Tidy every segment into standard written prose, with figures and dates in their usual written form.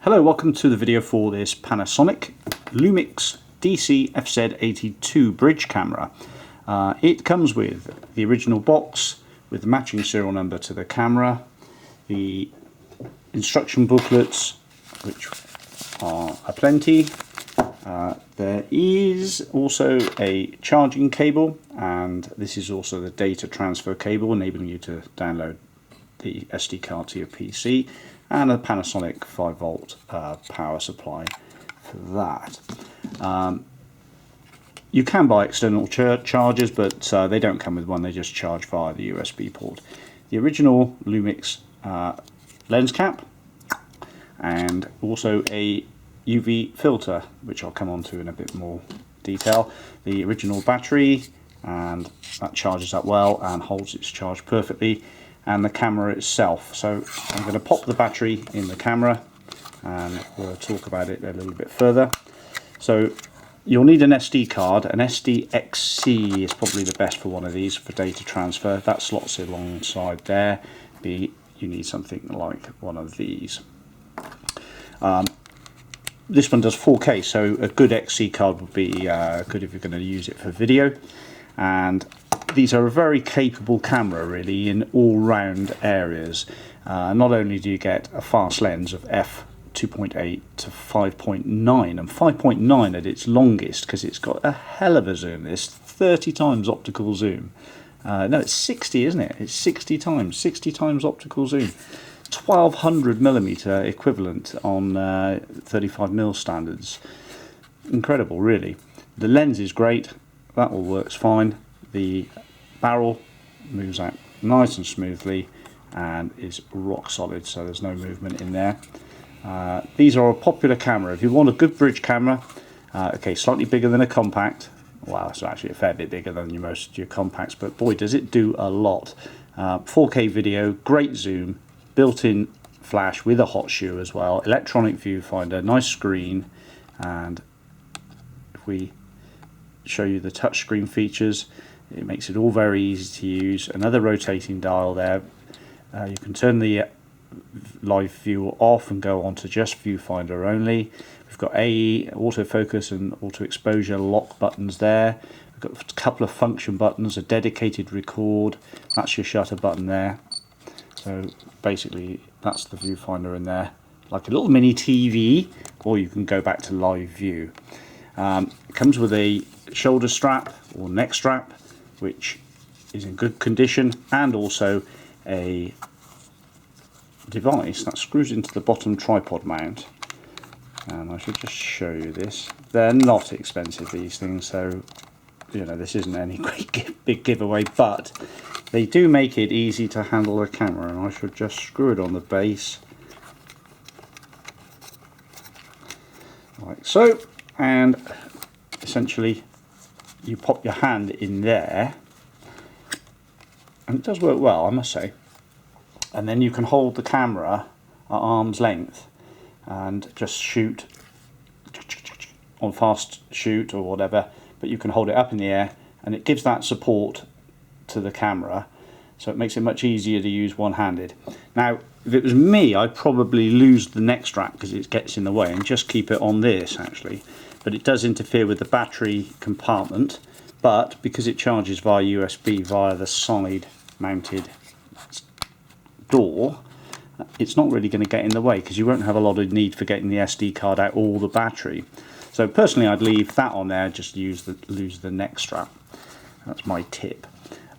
Hello, welcome to the video for this Panasonic LUMIX DC FZ82 bridge camera. It comes with the original box with the matching serial number to the camera, the instruction booklets, which are aplenty. There is also a charging cable, and this is also the data transfer cable enabling you to download the SD card to your PC, and a Panasonic 5-volt power supply for that. You can buy external chargers, but they don't come with one, they just charge via the USB port. The original LUMIX lens cap, and also a UV filter, which I'll come on to in a bit more detail. The original battery, and that charges up well and holds its charge perfectly, and the camera itself. So I'm going to pop the battery in the camera and we'll talk about it a little bit further. So you'll need an SD card. An SDXC is probably the best for one of these for data transfer. That slots alongside there. You need something like one of these. This one does 4K, so a good XC card would be good if you're going to use it for video. And these are a very capable camera, really, in all-round areas. Not only do you get a fast lens of f2.8 to 5.9, and 5.9 at its longest, because it's got a hell of a zoom. This 30 times optical zoom. No, it's 60, isn't it? It's 60 times optical zoom. 1200mm equivalent on 35mm standards. Incredible, really. The lens is great. That all works fine. The barrel moves out nice and smoothly and is rock solid, so there's no movement in there. These are a popular camera. If you want a good bridge camera, okay, slightly bigger than a compact. Well, it's actually a fair bit bigger than most of your compacts, but boy, does it do a lot. 4K video, great zoom, built-in flash with a hot shoe as well, electronic viewfinder, nice screen, and if we show you the touchscreen features, it makes it all very easy to use. Another rotating dial there. You can turn the live view off and go on to just viewfinder only. We've got AE, autofocus and auto exposure lock buttons there. We've got a couple of function buttons, a dedicated record, that's your shutter button there. So basically that's the viewfinder in there, like a little mini TV, or you can go back to live view. It comes with a shoulder strap or neck strap, which is in good condition, and also a device that screws into the bottom tripod mount. And I should just show you this. They're not expensive, these things, so you know, this isn't any great big giveaway, but they do make it easy to handle the camera. And I should just screw it on the base like so, and essentially you pop your hand in there, and it does work well, I must say. And then you can hold the camera at arm's length and just shoot on fast shoot or whatever, but you can hold it up in the air and it gives that support to the camera, so it makes it much easier to use one-handed. Now if it was me, I'd probably lose the neck strap because it gets in the way and just keep it on this actually, but it does interfere with the battery compartment. But because it charges via USB via the side mounted door, it's not really going to get in the way because you won't have a lot of need for getting the SD card out or the battery. So personally I'd leave that on there, just lose the neck strap. That's my tip.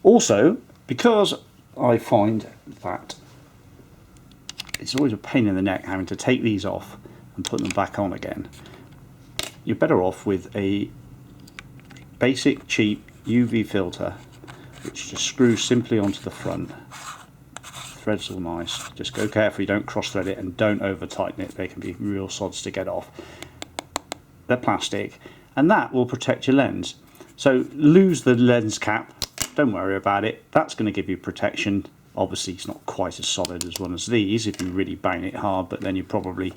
Also, because I find that it's always a pain in the neck having to take these off and put them back on again, you're better off with a basic cheap UV filter, which just screws simply onto the front. Threads all nice. Just go carefully, don't cross thread it and don't over tighten it. They can be real sods to get off. They're plastic, and that will protect your lens. So lose the lens cap, don't worry about it. That's going to give you protection. Obviously it's not quite as solid as one of these if you really bang it hard, but then you probably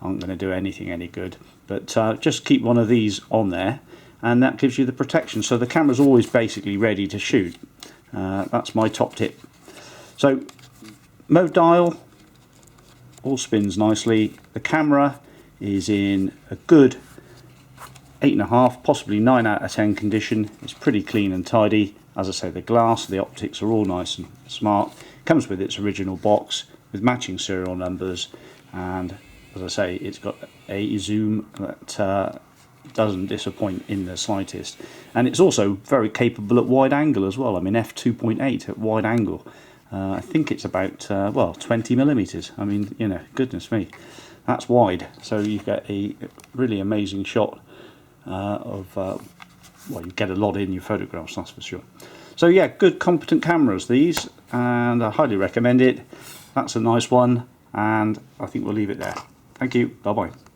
aren't going to do anything any good. But just keep one of these on there, and that gives you the protection, so the camera's always basically ready to shoot. That's my top tip. So mode dial, all spins nicely. The camera is in a good 8.5, possibly 9 out of 10 condition. It's pretty clean and tidy. As I say, the glass, the optics are all nice and smart. Comes with its original box with matching serial numbers, and as I say, it's got a zoom that doesn't disappoint in the slightest, and it's also very capable at wide angle as well. I mean, f2.8 at wide angle. I think it's about well, 20 millimeters. I mean, you know, goodness me, that's wide. So you get a really amazing shot well, you get a lot in your photographs, that's for sure. So yeah, good competent cameras these, and I highly recommend it. That's a nice one, and I think we'll leave it there. Thank you, bye bye.